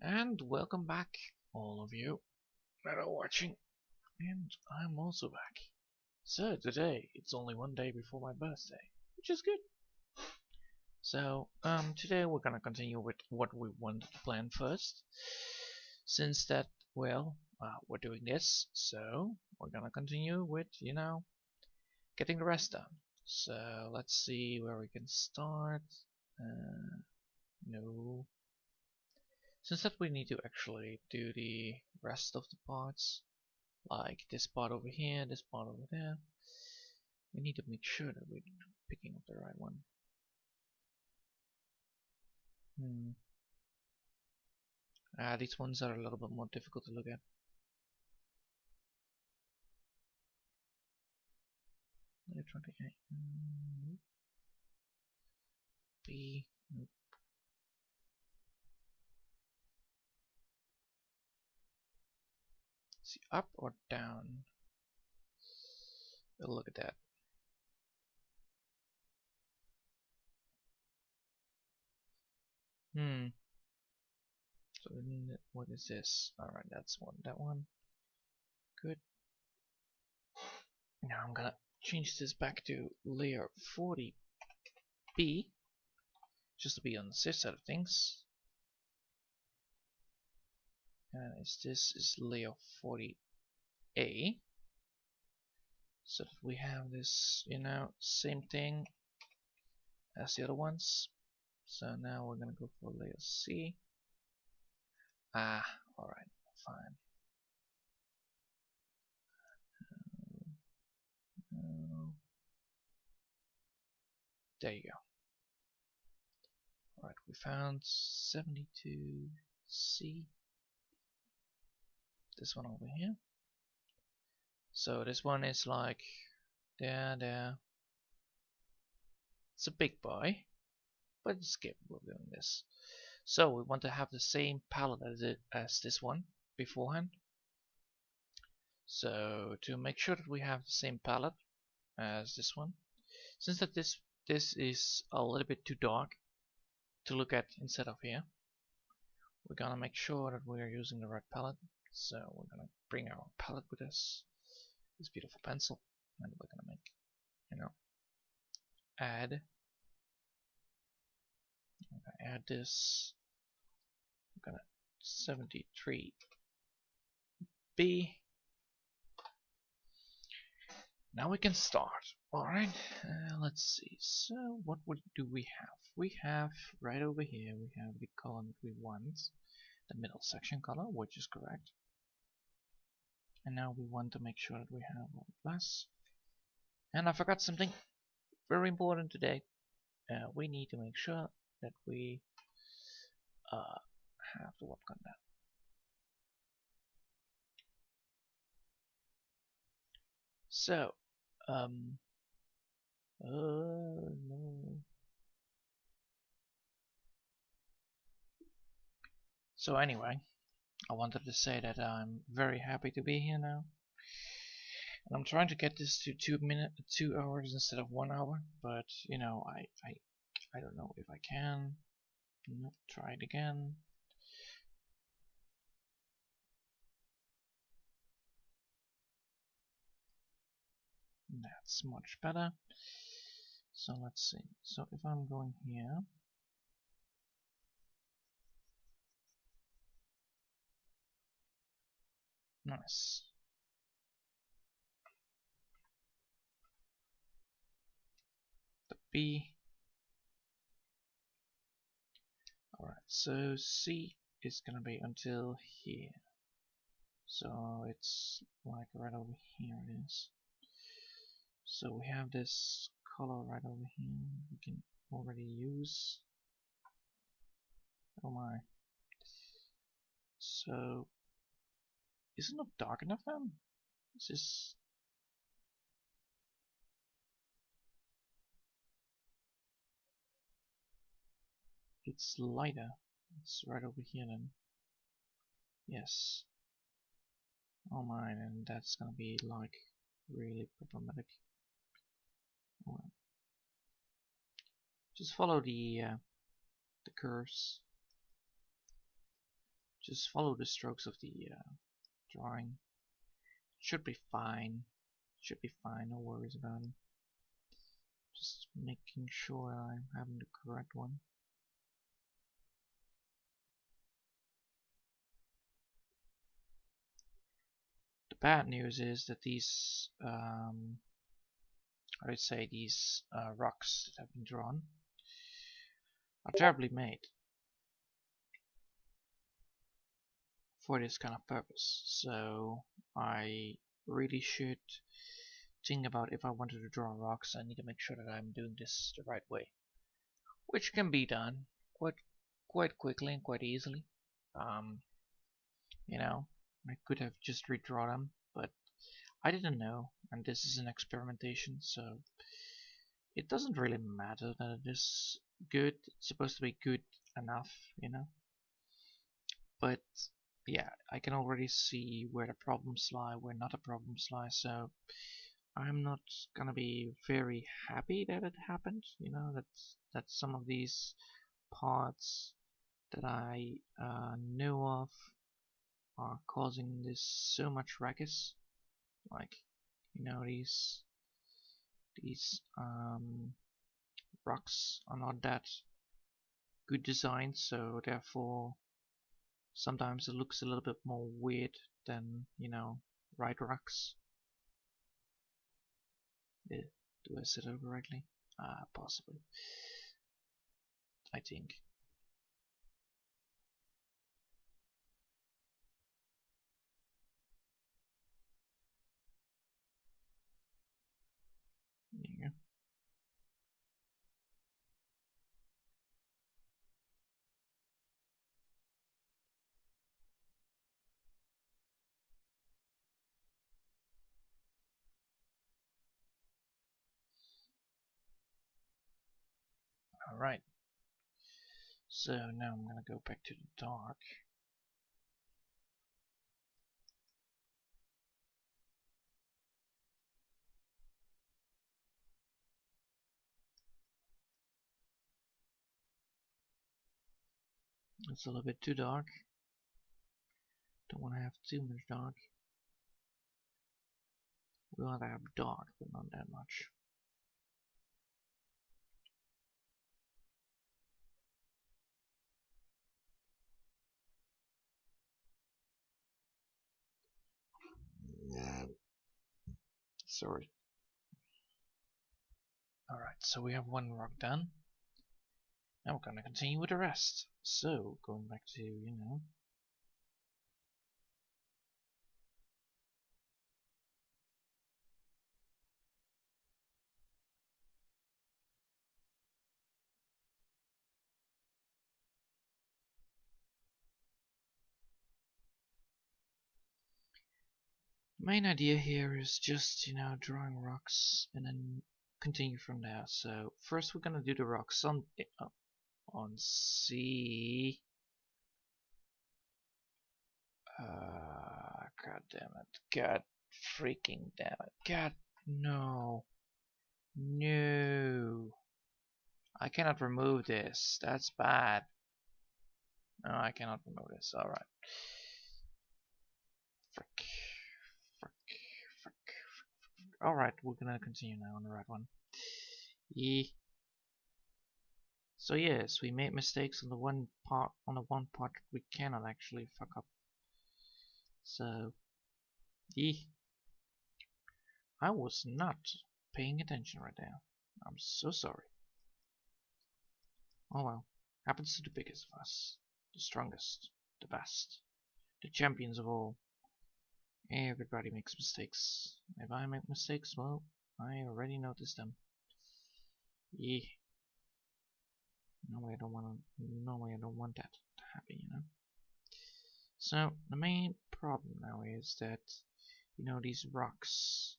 And welcome back, all of you that are watching. And I'm also back. So today, it's only one day before my birthday, which is good. So, today we're gonna continue with what we wanted to plan first. Since that, we're doing this, so we're gonna continue with, getting the rest done. So, let's see where we can start. No. Since that we need to actually do the rest of the parts, like this part over here, this part over there, we need to make sure that we're picking up the right one. These ones are a little bit more difficult to look at. B, nope. See, up or down? Look at that. So what is this? Alright, that's one. That one. Good. Now I'm gonna change this back to layer 40B, just to be on the safe side of things. And this is layer 40A. So that we have this, same thing as the other ones. So now we're gonna go for layer C. Alright, fine. There you go. Alright, we found 72C. This one over here. So this one is like there. It's a big boy, but it's capable of doing this. So we want to have the same palette as this one beforehand. So to make sure that we have the same palette as this one, since that this is a little bit too dark to look at instead of here, we're gonna make sure that we are using the right palette. So we're gonna bring our palette with us, this beautiful pencil, and we're gonna make, add. I'm gonna add this. I'm gonna 73B. Now we can start. Alright, let's see. So what do we have? We have right over here, we have the column that we want, the middle section color, which is correct. And now we want to make sure that we have all the plus. And I forgot something very important today. We need to make sure that we have to work on that. So, no. So anyway, I wanted to say that I'm very happy to be here now. And I'm trying to get this to 2 hours instead of 1 hour, but I don't know if I can. Nope, try it again. That's much better. So let's see. So if I'm going here, nice. The B. Alright, so C is gonna be until here. So it's like right over here it is. So we have this color right over here we can already use. Oh my. So is it not dark enough then? This is it's lighter. It's right over here then. Yes. Oh my, and that's gonna be like really problematic. Oh, well. Just follow the curves. Just follow the strokes of the drawing. Should be fine. Should be fine, no worries about it. Just making sure I'm having the correct one. The bad news is that these, how do you say, these rocks that have been drawn are terribly made for this kind of purpose. So I really should think about, if I wanted to draw rocks, I need to make sure that I'm doing this the right way, which can be done quite quickly and quite easily. You know, I could have just redrawn them, but I didn't know, and this is an experimentation, so it doesn't really matter that it is good. It's supposed to be good enough, you know. But yeah, I can already see where the problems lie, where not the problems lie, so I'm not gonna be very happy that it happened, you know, that some of these parts that I know of are causing this so much ruckus. Like, you know, these rocks are not that good design, so therefore sometimes it looks a little bit more weird than, you know, right rocks. Do I say that correctly? Possibly. I think. There you go. Alright. So now I'm gonna go back to the dark. It's a little bit too dark. Don't want to have too much dark. We want to have dark, but not that much. Sorry. Alright, so we have one rock done. Now we're gonna continue with the rest. So, going back to, you know, the main idea here is just, you know, drawing rocks and then continue from there. So first we're gonna do the rocks on C. God damn it. God freaking damn it. God, no. No. I cannot remove this. That's bad. No, I cannot remove this. Alright. Frick. Frick. Frick. Alright, we're gonna continue now on the right one. So yes, we made mistakes on the one part we cannot actually fuck up. So I was not paying attention right now. I'm so sorry. Oh well. Happens to the biggest of us. The strongest. The best. The champions of all. Everybody makes mistakes. If I make mistakes, well, I already noticed them. Normally I don't want that to happen, you know. So the main problem now is that, you know, these rocks,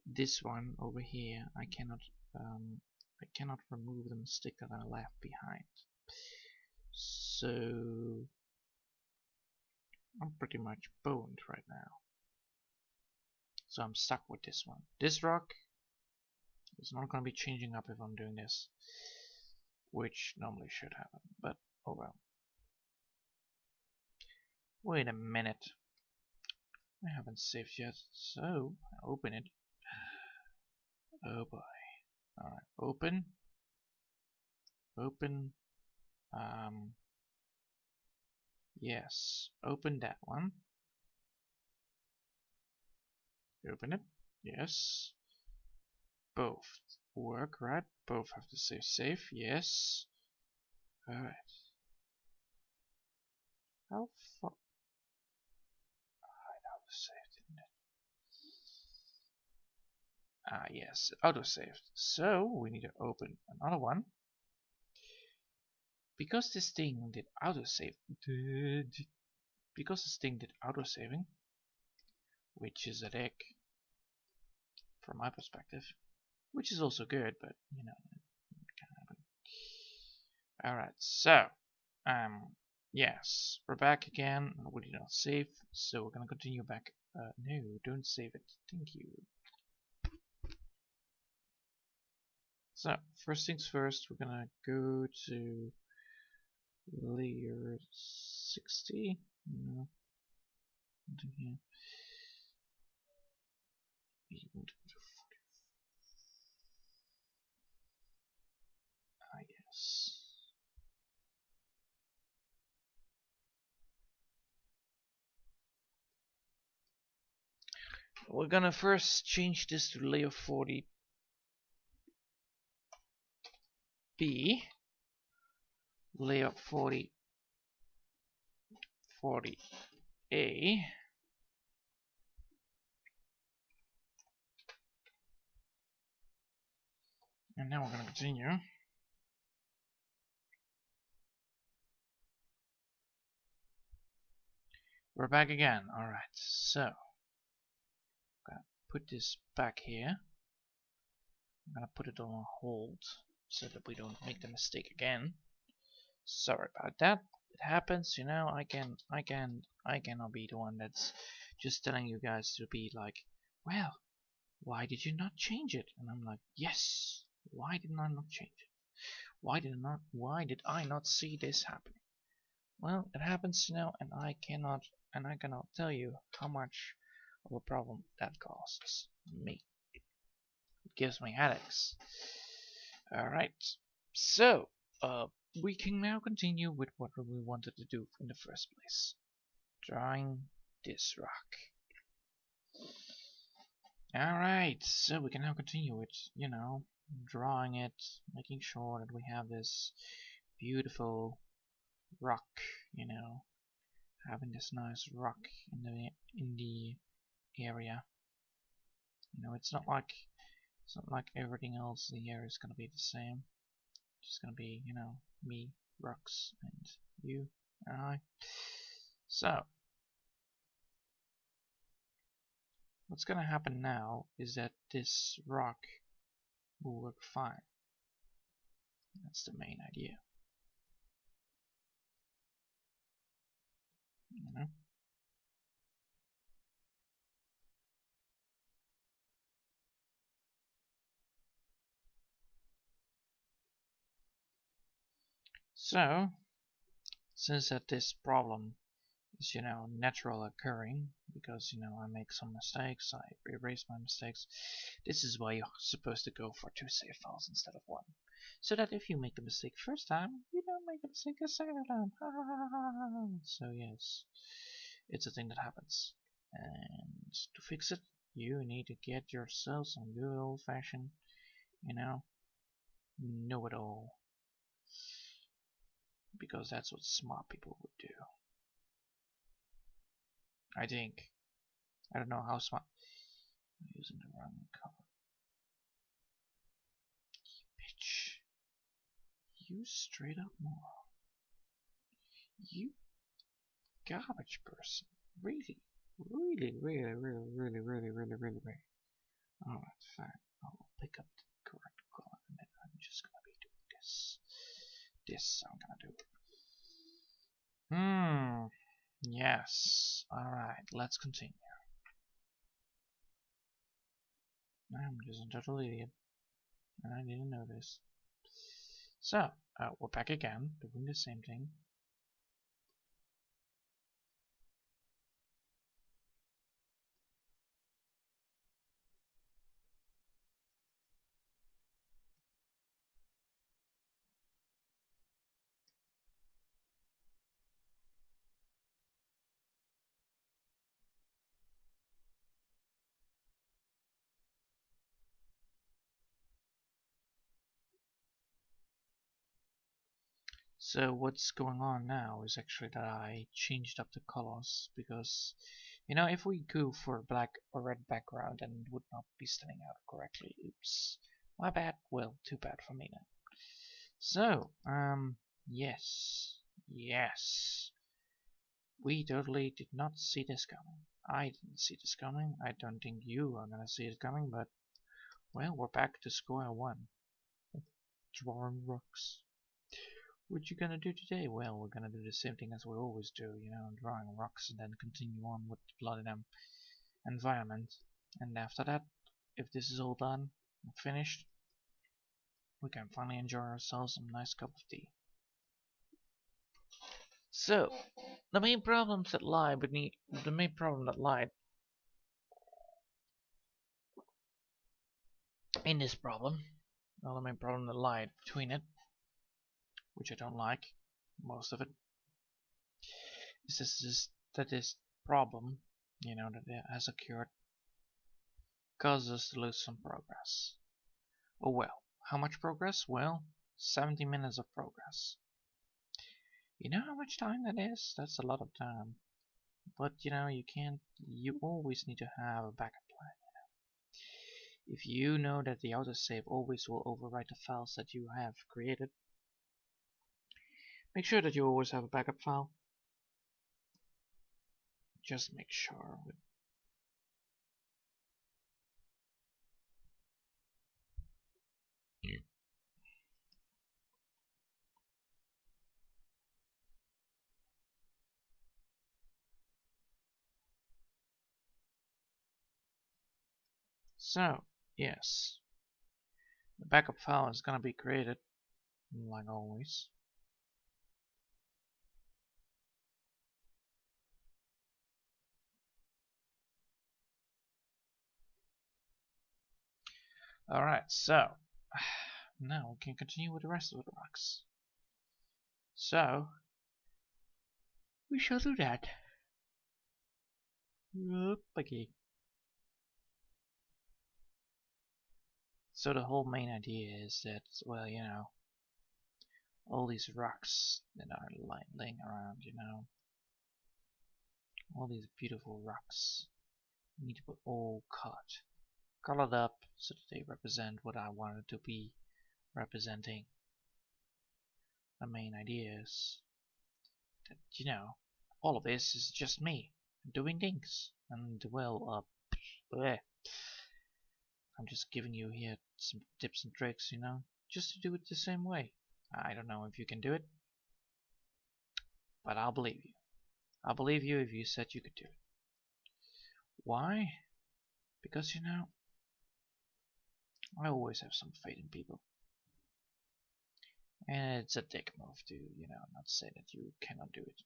this one over here, I cannot remove the mistake that I left behind. So I'm pretty much boned right now. So I'm stuck with this one. This rock is not going to be changing up if I'm doing this, which normally should happen, but oh well. Wait a minute. I haven't saved yet, so I open it. Oh boy. Alright, open. Open. Yes. Open that one. Open it. Yes. Both work, right? Both have to say safe. Yes. Alright. How far? Alright, auto-saved, didn't it? Ah, yes. Auto-saved. So, we need to open another one. Because this thing did autosave. Because this thing did autosaving, which is a dick from my perspective, which is also good, but you know, it can happen. Alright, so yes, we're back again. We did not save, so we're gonna continue back. No, don't save it. Thank you. So first things first, we're gonna go to layer 60. No, nothing here. We want to go to 40. Ah, yes. We're gonna first change this to layer 40B, layer 40A, and now we're gonna continue. We're back again. Alright, so I'm gonna put this back here. I'm gonna put it on hold so that we don't make the mistake again. Sorry about that. It happens, you know. I cannot be the one that's just telling you guys to be like, well, why did you not change it? And I'm like, yes. Why did I not change it? Why did I not see this happening? Well, it happens, you know, and I cannot tell you how much of a problem that causes me. It gives me headaches. Alright, so we can now continue with what we wanted to do in the first place. Drawing this rock. Alright, so we can now continue with, you know, drawing it, making sure that we have this beautiful rock, you know, having this nice rock in the area. You know, it's not like everything else in the area is gonna be the same. It's just gonna be, you know, me, rocks, and you and I. So what's gonna happen now is that this rock will work fine. That's the main idea. You know? So, since that this problem is, you know, natural occurring, because, you know, I make some mistakes, I erase my mistakes, this is why you're supposed to go for 2 save files instead of 1. So that if you make a mistake first time, you don't make a mistake a second time. So yes, it's a thing that happens. And to fix it, you need to get yourself some good old-fashioned, you know-it-all. Because that's what smart people would do. I think. I don't know how smart. I'm using the wrong color. Bitch. You straight up moron. You garbage person. Really? Really. Alright, fine. I'll pick up the correct color and then I'm just gonna be doing this. This I'm gonna do. Yes. Alright, let's continue. I'm just a total idiot. And I didn't know this. So, we're back again, doing the same thing. So what's going on now is actually that I changed up the colors because, you know, if we go for a black or red background, then it would not be standing out correctly. Oops, my bad. Well, too bad for me then. So, yes, we totally did not see this coming. I didn't see this coming. I don't think you are gonna see it coming, but well, we're back to square one. Drawing rocks. What you gonna do today? Well, we're gonna do the same thing as we always do, you know, drawing rocks and then continue on with the bloody environment. And after that, if this is all done and finished, we can finally enjoy ourselves a nice cup of tea. So, the main problems that lie beneath the main problem that lied in this problem, well, the main problem that lied between it, which I don't like, most of it, is that this problem, you know, that it has occurred, causes us to lose some progress. Oh well, how much progress? Well, 70 minutes of progress. You know how much time that is? That's a lot of time. But you know, you always need to have a backup plan. If you know that the autosave always will overwrite the files that you have created, make sure that you always have a backup file. Just make sure. So, yes, the backup file is gonna be created, like always. Alright, so now we can continue with the rest of the rocks. So, we shall do that. Okay. So the whole main idea is that, well, you know, all these rocks that are laying around, you know, all these beautiful rocks, you need to put all colored up so that they represent what I wanted to be representing. The main idea is that, you know, all of this is just me doing things, and well, bleh. I'm just giving you here some tips and tricks, you know, just to do it the same way. I don't know if you can do it, but I'll believe you. I'll believe you if you said you could do it. Why? Because, you know, I always have some faith in people. And it's a dick move to, you know, not say that you cannot do it.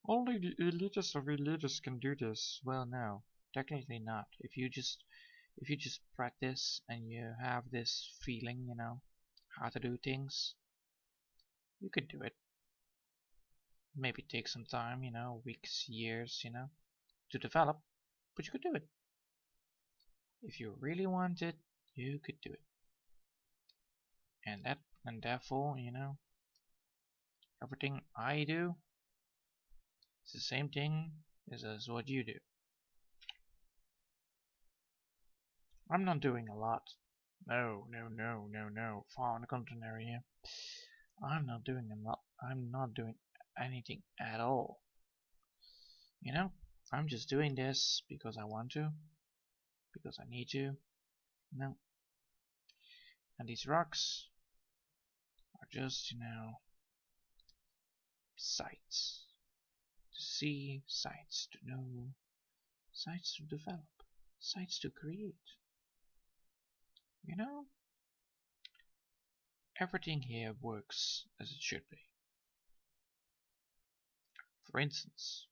Only the elitists of elitists can do this. Well, no, technically not. If you just practice and you have this feeling, you know, how to do things, you could do it. Maybe take some time, you know, weeks, years, you know, to develop, but you could do it. If you really want it, you could do it. And therefore, you know, everything I do is the same thing as what you do. I'm not doing a lot. No. Far on the contrary here. I'm not doing a lot. I'm not doing anything at all. You know, I'm just doing this because I want to, because I need to. You know, and these rocks are just, you know, sights to see, sights to know, sights to develop, sights to create. You know, everything here works as it should be. For instance,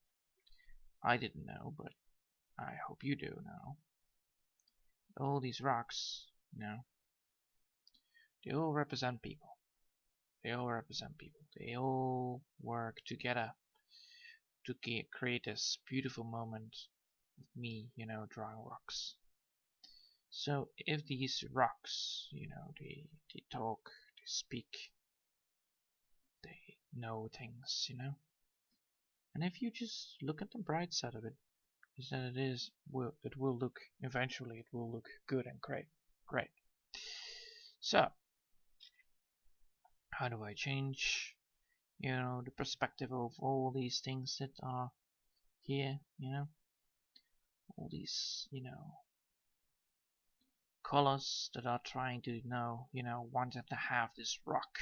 I didn't know, but I hope you do know. All these rocks, you know, they all represent people. They all represent people. They all work together to create this beautiful moment of me, you know, drawing rocks. So if these rocks, you know, they talk, they speak, know things, you know. And if you just look at the bright side of it, is that it will look eventually it will look good and great. So how do I change, you know, the perspective of all these things that are here, you know, all these, you know, colors that are trying to know, you know, wanting to have this rock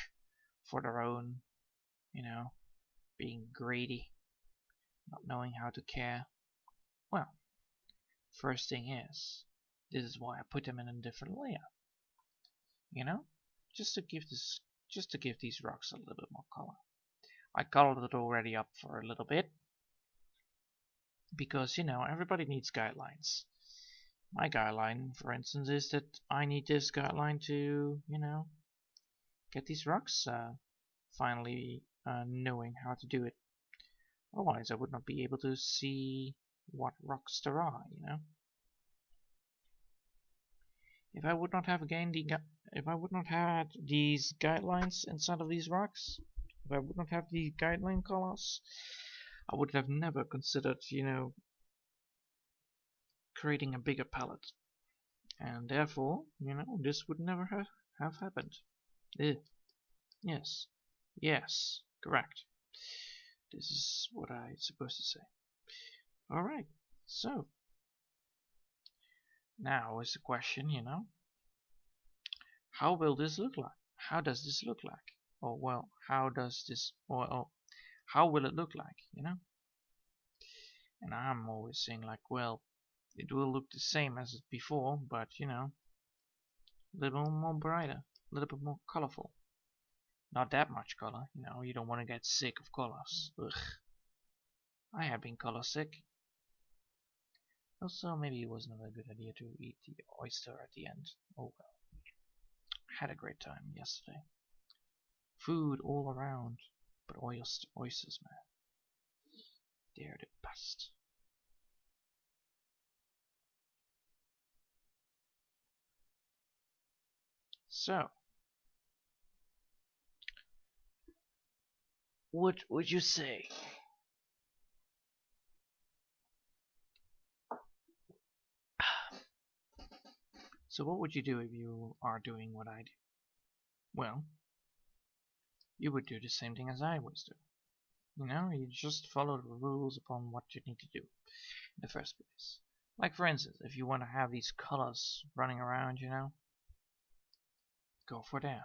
for their own, you know, being greedy, not knowing how to care. Well, first thing is, this is why I put them in a different layer, you know, just to give these rocks a little bit more color. I colored it already up for a little bit because, you know, everybody needs guidelines. My guideline, for instance, is that I need this guideline to, you know, get these rocks finally knowing how to do it. Otherwise, I would not be able to see what rocks there are, you know. If I would not have if I would not have these guidelines inside of these rocks, if I would not have the guideline colors, I would have never considered, you know, creating a bigger palette. And therefore, you know, this would never have happened. Yes. Yes. Correct. This is what I'm supposed to say. Alright. So, now is the question, you know, how will this look like? How does this look like? Or, well, how does this, or how will it look like, you know? And I'm always saying like, well, it will look the same as before, but, you know, a little more brighter, a little bit more colorful. Not that much color, you know, you don't want to get sick of colors. Ugh. I have been color sick. Also, maybe it wasn't a good idea to eat the oyster at the end. Oh well. Had a great time yesterday. Food all around, but oysters, man. They're the best. So, what would you say? So what would you do if you are doing what I do? Well, you would do the same thing as I always do. You know, you just follow the rules upon what you need to do in the first place. Like for instance, if you want to have these colors running around, you know, go for that.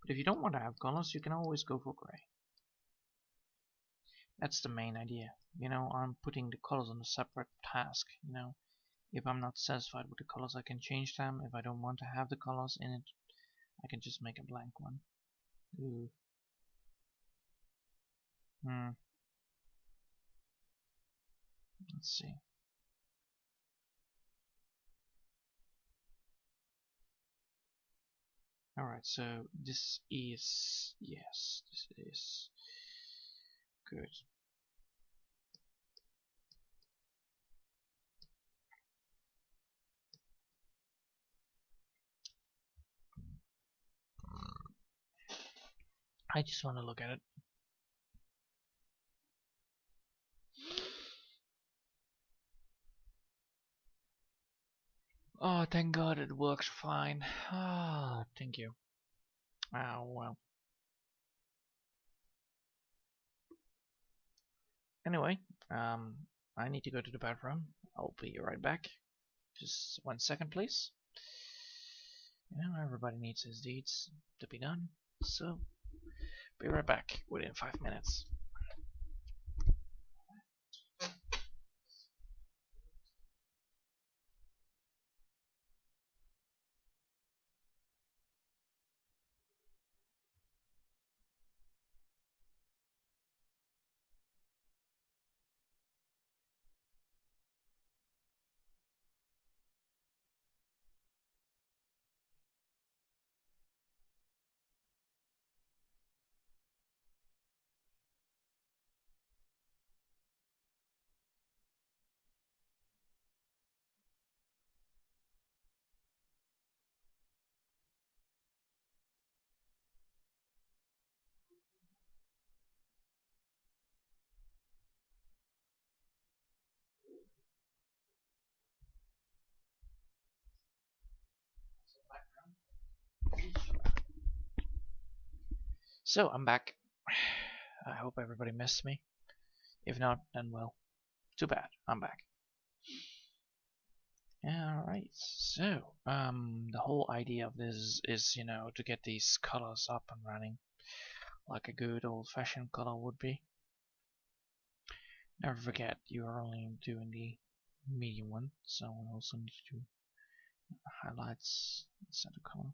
But if you don't want to have colors, you can always go for gray. That's the main idea. You know, I'm putting the colors on a separate task, you know. If I'm not satisfied with the colors, I can change them. If I don't want to have the colors in it, I can just make a blank one. Ooh. Let's see. Alright, so this is, yes, this is good. I just want to look at it. Oh, thank God it works fine. Ah, thank you. Oh, well. Anyway, I need to go to the bathroom. I'll be right back. Just 1 second, please. You know, everybody needs his deeds to be done. So, be right back within 5 minutes. So I'm back. I hope everybody missed me. If not, then well, too bad. I'm back. Alright, so the whole idea of this is, to get these colors up and running like a good old-fashioned color would be. Never forget, you are only doing the medium one, so we also need to do highlights instead of color.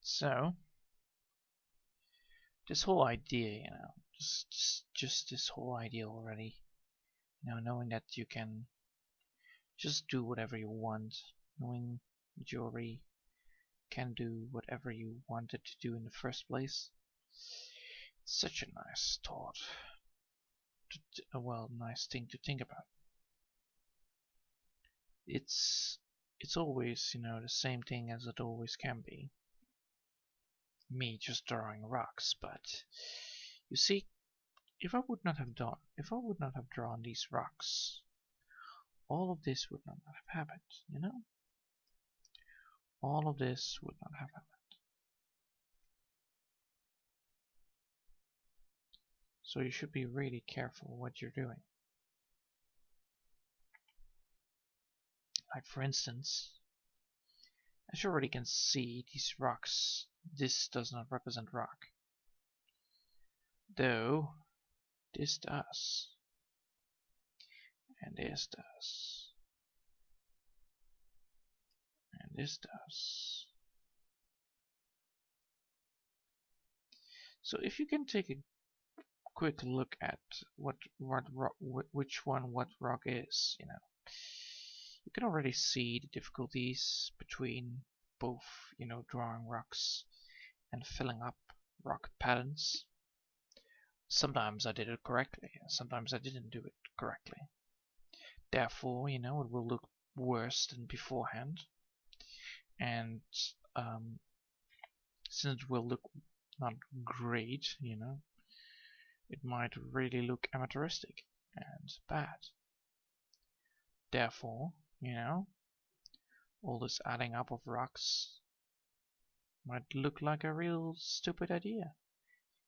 So this whole idea, just this whole idea already, knowing that you can just do whatever you want, knowing that you already can do whatever you wanted to do in the first place. It's such a nice thought, well, nice thing to think about. It's always, the same thing as it always can be. Me just drawing rocks, but you see, if I would not have drawn these rocks, all of this would not have happened, All of this would not have happened. So you should be really careful what you're doing. Like for instance, as you already can see, these rocks, this does not represent rock. Though, this does. And this does. And this does. So if you can take a quick look at which one what rock is, you can already see the difficulties between both, drawing rocks and filling up rock patterns. Sometimes I did it correctly, sometimes I didn't do it correctly. Therefore, it will look worse than beforehand. And since it will look not great, it might really look amateuristic and bad. Therefore, all this adding up of rocks might look like a real stupid idea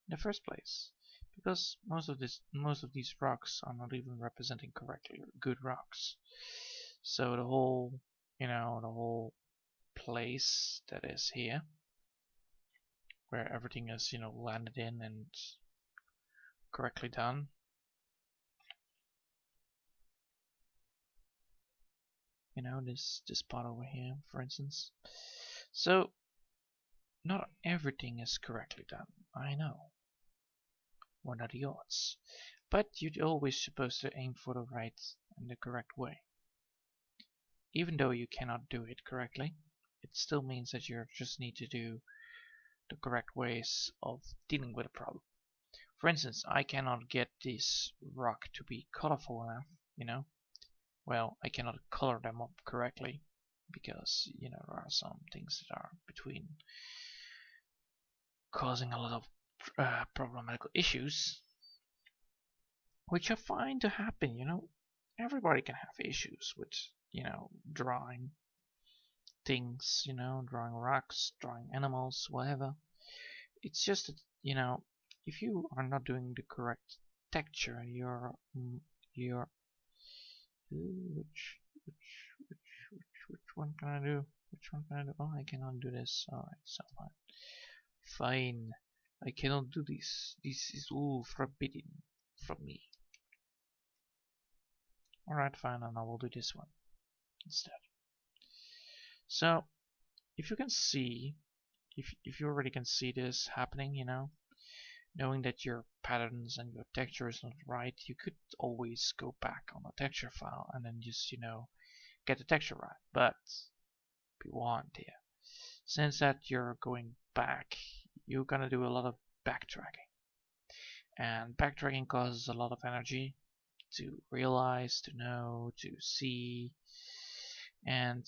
in the first place, because most of these rocks are not even representing correctly good rocks. So the whole place that is here, where everything is landed in and correctly done, this part over here, for instance. So not everything is correctly done, I know. What are the odds? But you're always supposed to aim for the right and the correct way. Even though you cannot do it correctly, it still means that you just need to do the correct ways of dealing with a problem. For instance, I cannot get this rock to be colorful enough, Well, I cannot color them up correctly because, there are some things that are between causing a lot of problematical issues, which are fine to happen, Everybody can have issues with, drawing things, drawing rocks, drawing animals, whatever. It's just that, if you are not doing the correct texture, you're which one can I do? Which one can I do? Oh, I cannot do this. Alright, so fine. Fine. I cannot do this. This is all forbidden from me. Alright, fine, and I will do this one instead. So, if you can see, if you already can see this happening, knowing that your patterns and your texture is not right, you could always go back on the texture file and then just, get the texture right. But be warned here. Since that you're going back, you're gonna do a lot of backtracking. And backtracking causes a lot of energy to realize, to know, to see. and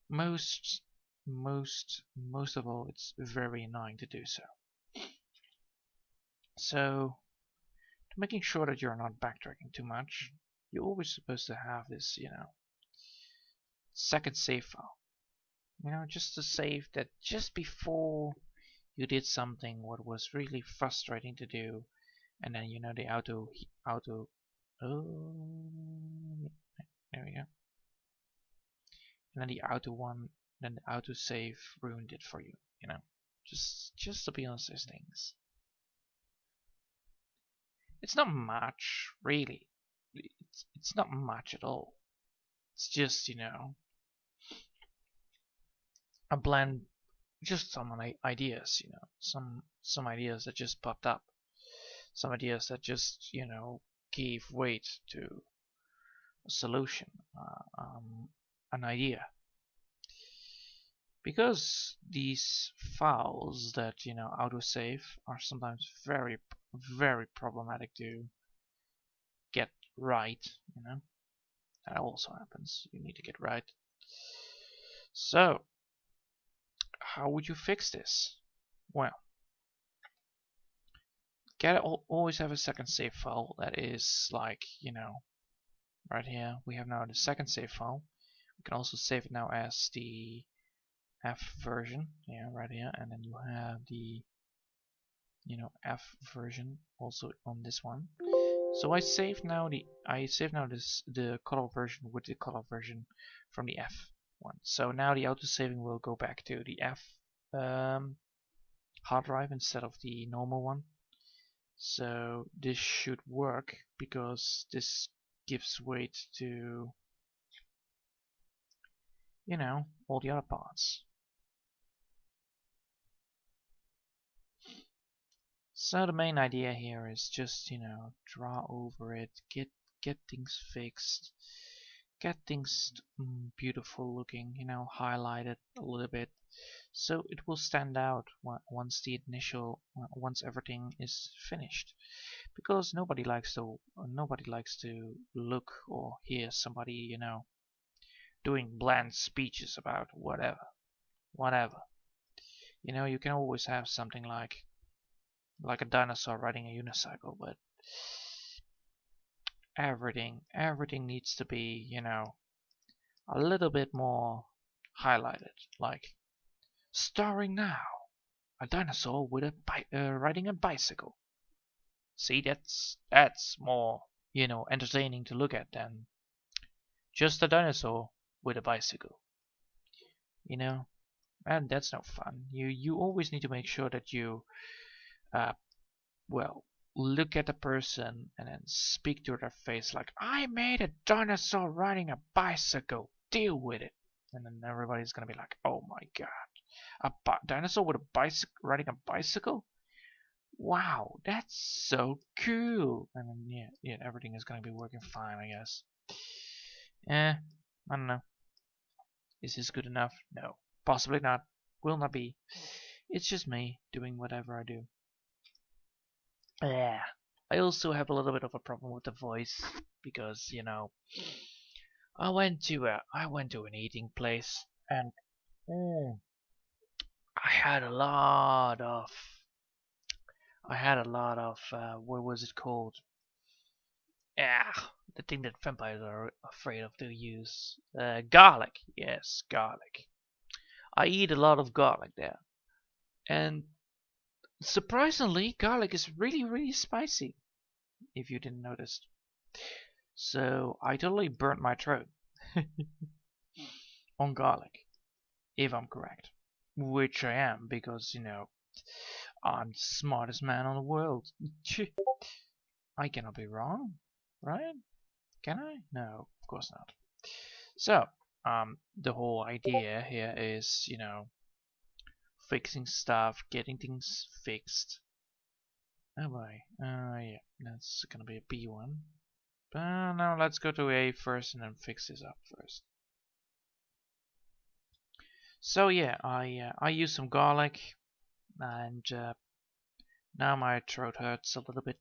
most of all, it's very annoying to do so. So, to making sure that you're not backtracking too much, you're always supposed to have this, second save file. Just to save that just before you did something what was really frustrating to do, and then the auto oh, there we go. And then the auto save ruined it for you. Just to be honest, those things. It's not much, really. It's not much at all. It's just a blend, just some ideas, some ideas that just popped up, some ideas that just gave weight to a solution, an idea. Because these files that autosave are sometimes very problematic to get right. That also happens. You need to get right. So how would you fix this? Well, always have a second save file that is like right here we have now the second save file. We can also save it now as the F version, right here, and then you have the F version also on this one. So I save now the color version with the color version from the F one. So now the auto saving will go back to the F hard drive instead of the normal one. So this should work because this gives weight to all the other parts. So the main idea here is just draw over it, get things fixed, get things beautiful looking, highlight it a little bit, so it will stand out once everything is finished. Because nobody likes to look or hear somebody doing bland speeches about whatever. You can always have something like a dinosaur riding a unicycle, but everything needs to be a little bit more highlighted, like starring now a dinosaur with a riding a bicycle. See, that's more entertaining to look at than just a dinosaur with a bicycle. And that's no fun. You always need to make sure that you look at the person and then speak to their face like, I made a dinosaur riding a bicycle, deal with it. And then everybody's gonna be like, oh my god, a dinosaur with a bicycle riding a bicycle? Wow, that's so cool. And then yeah, everything is gonna be working fine, I guess. I don't know. Is this good enough? No, possibly not. Will not be. It's just me doing whatever I do. Yeah. I also have a little bit of a problem with the voice because I went to an eating place and I had a lot of what was it called? The thing that vampires are afraid of to use. Garlic. Yes, garlic. I eat a lot of garlic there, and surprisingly, garlic is really spicy, if you didn't notice. So I totally burnt my throat on garlic, if I'm correct. Which I am, because, I'm the smartest man on the world. I cannot be wrong, right? Can I? No, of course not. So, the whole idea here is, fixing stuff, getting things fixed. Oh boy, yeah, that's gonna be a B one. But now let's go to A first and then fix this up first. So yeah, I used some garlic, and now my throat hurts a little bit.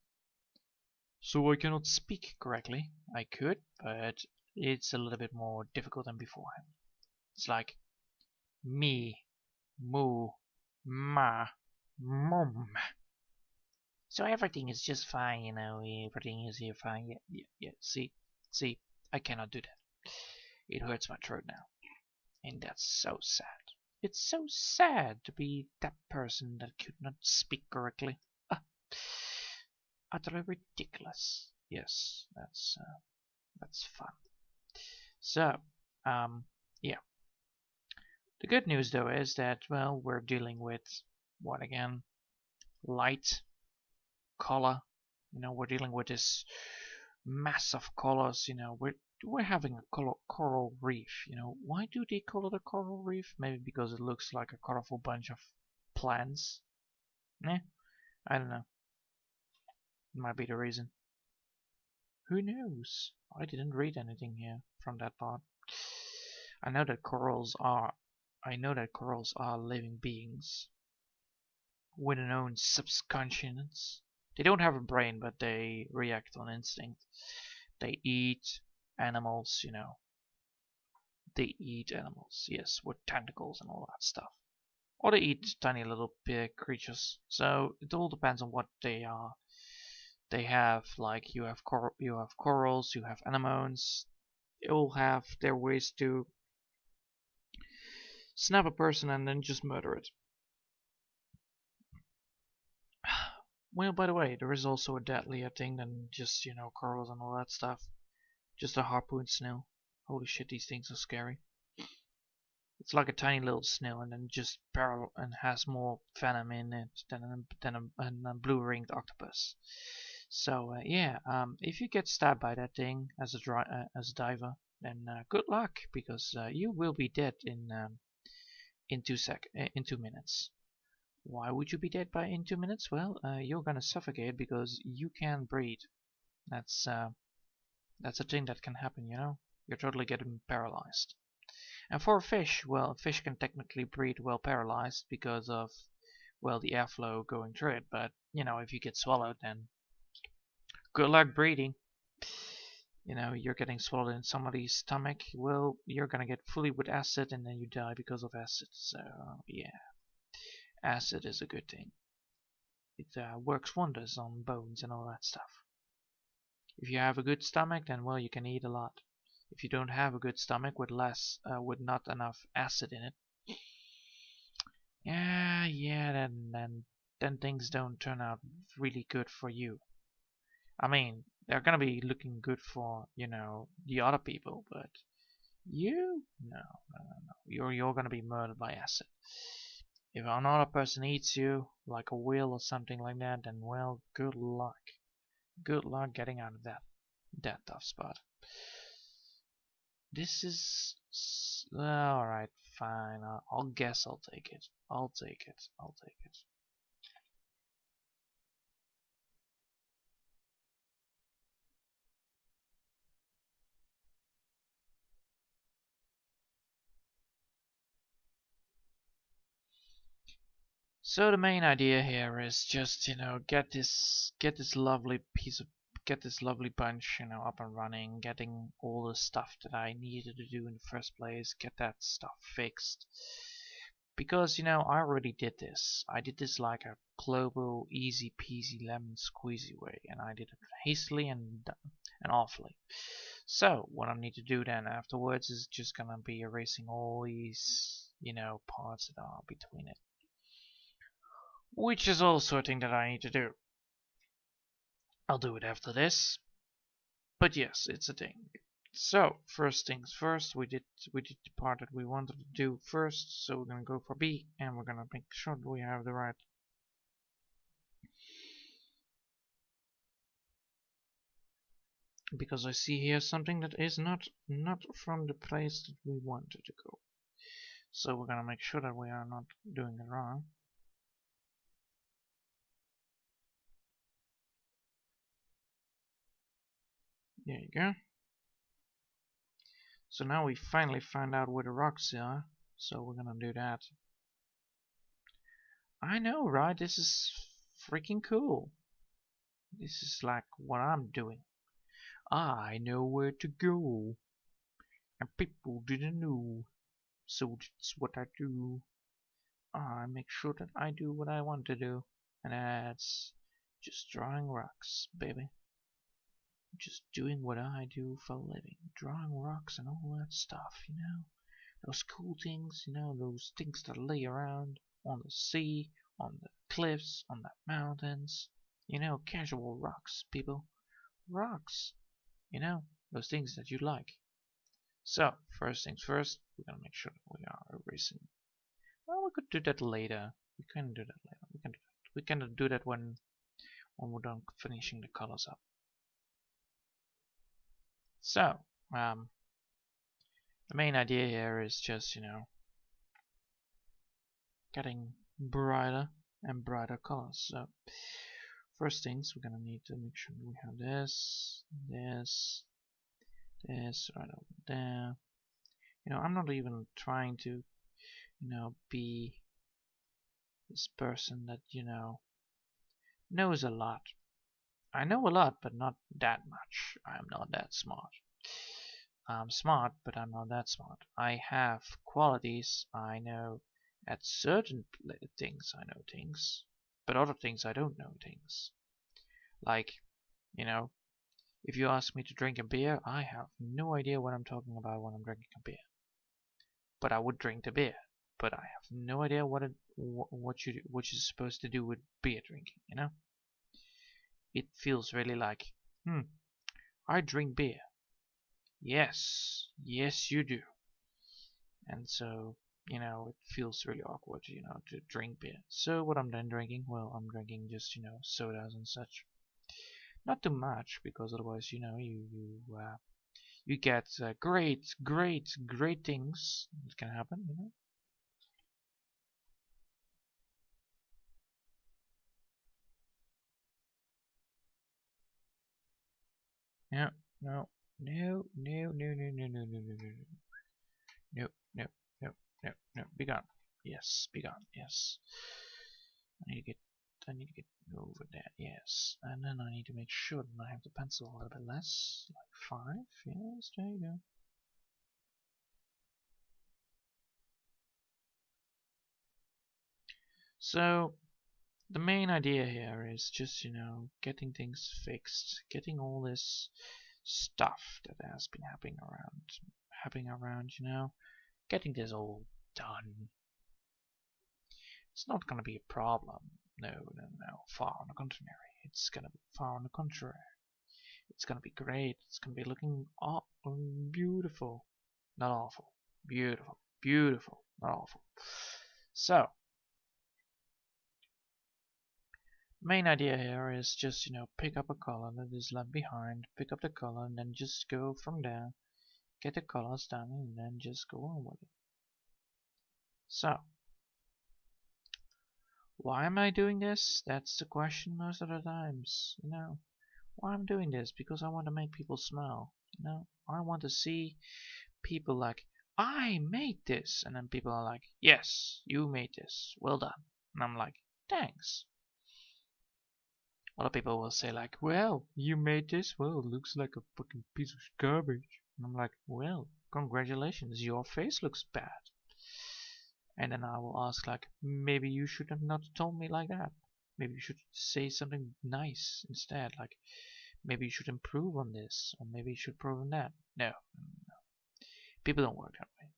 So I cannot speak correctly. I could, but it's a little bit more difficult than beforehand. It's like me, moo, ma, mum. So everything is just fine, you know. Everything is here fine. Yeah. See, I cannot do that. It hurts my throat now, and that's so sad. It's so sad to be that person that could not speak correctly. Ah, utterly ridiculous. Yes, that's fun. So, yeah. The good news though is that, well, we're dealing with what again? Light, color. You know, we're dealing with this mass of colors. You know, we're having a coral reef. You know, why do they call it a coral reef? Maybe because it looks like a colorful bunch of plants. Eh, I don't know. Might be the reason. Who knows? I didn't read anything here from that part. I know that corals are living beings with an own subconscious. They don't have a brain, but they react on instinct. They eat animals, you know. They eat animals, yes, with tentacles and all that stuff. Or they eat tiny little pig creatures. So it all depends on what they are. They have, like, you have corals, you have anemones. They all have their ways to snap a person and then just murder it. Well, by the way, there is also a deadlier thing than just, you know, corals and all that stuff. Just a harpoon snail. Holy shit, these things are scary. It's like a tiny little snail and then just and has more venom in it than a blue-ringed octopus. So yeah, if you get stabbed by that thing as a diver, then good luck, because you will be dead in 2 minutes. Why would you be dead in 2 minutes? Well, you're gonna suffocate because you can't breathe. That's a thing that can happen, you know. You're totally getting paralyzed. And for a fish, well, a fish can technically breathe while paralyzed because of, well, the airflow going through it. But you know, if you get swallowed, then good luck breathing. You know, you're getting swallowed in somebody's stomach. Well, you're gonna get fully with acid, and then you die because of acid. So yeah, acid is a good thing. It works wonders on bones and all that stuff. If you have a good stomach, then well, you can eat a lot. If you don't have a good stomach with with not enough acid in it, yeah, then things don't turn out really good for you. I mean, they're gonna be looking good for, you know, the other people, but you, no. You're gonna be murdered by acid. If another person eats you like a whale or something like that, then well, good luck. Good luck getting out of that tough spot. This is alright, fine. I'll guess I'll take it. I'll take it. So the main idea here is just, you know, get this lovely bunch, you know, up and running, getting all the stuff that I needed to do in the first place, get that stuff fixed. Because, you know, I already did this. I did this like a global, easy peasy lemon squeezy way, and I did it hastily and awfully. So what I need to do then afterwards is just gonna be erasing all these, you know, parts that are between it. Which is also a thing that I need to do. I'll do it after this. But yes, it's a thing. So, first things first, we did the part that we wanted to do first, so we're gonna go for B, and we're gonna make sure that we have the right. Because I see here something that is not from the place that we wanted to go. So we're gonna make sure that we are not doing it wrong. There you go. So now we finally find out where the rocks are, so we're gonna do that. I know, right? This is freaking cool. This is like what I'm doing. I know where to go, and people didn't know. So that's what I do. I make sure that I do what I want to do, and that's just drawing rocks, baby. Just doing what I do for a living, drawing rocks and all that stuff, you know. Those cool things, you know, those things that lay around on the sea, on the cliffs, on the mountains. You know, casual rocks, people. Rocks. You know, those things that you like. So, first things first, we're gonna make sure that we are erasing. Well, we could do that later. We can do that later. We can do that. We can do that when we're done finishing the colors up. So, the main idea here is just, you know, getting brighter and brighter colors. So, first things, we're gonna need to make sure we have this right over there. You know, I'm not even trying to, you know, be this person that, you know, knows a lot. I know a lot, but not that much. I'm not that smart. I'm smart, but I'm not that smart. I have qualities. I know at certain things I know things, but other things I don't know things. Like, you know, if you ask me to drink a beer, I have no idea what I'm talking about when I'm drinking a beer. But I would drink the beer. But I have no idea what you're supposed to do with beer drinking, you know? It feels really like, I drink beer. Yes, yes you do. And so, you know, it feels really awkward, you know, to drink beer. So what I'm then drinking? Well, I'm drinking just, you know, sodas and such. Not too much, because otherwise, you know, you get great things that can happen, you know. Yeah, no, no, no, no, no, no, no, no, no, no, no, no, no, no, no, be gone. Yes, be gone. Yes. I need to get over there. Yes, and then I need to make sure that I have the pencil a little bit less, like 5. Yes, there you go. So the main idea here is just, you know, getting things fixed, getting all this stuff that has been happening around, you know, getting this all done. It's not gonna be a problem. No, no, no. Far on the contrary. It's gonna be far on the contrary. It's gonna be great. It's gonna be looking beautiful. Not awful. Beautiful. Beautiful. Not awful. So, main idea here is just, you know, pick up a color that is left behind, pick up the color, and then just go from there, get the colors done, and then just go on with it. So, why am I doing this? That's the question most of the times, you know. Why I'm doing this? Because I want to make people smile, you know. I want to see people like, I made this, and then people are like, yes, you made this, well done. And I'm like, thanks. A lot of people will say like, well, you made this, well, it looks like a fucking piece of garbage. And I'm like, well, congratulations, your face looks bad. And then I will ask like, maybe you should have not told me like that. Maybe you should say something nice instead, like maybe you should improve on this, or maybe you should improve on that. No, no. People don't work that way.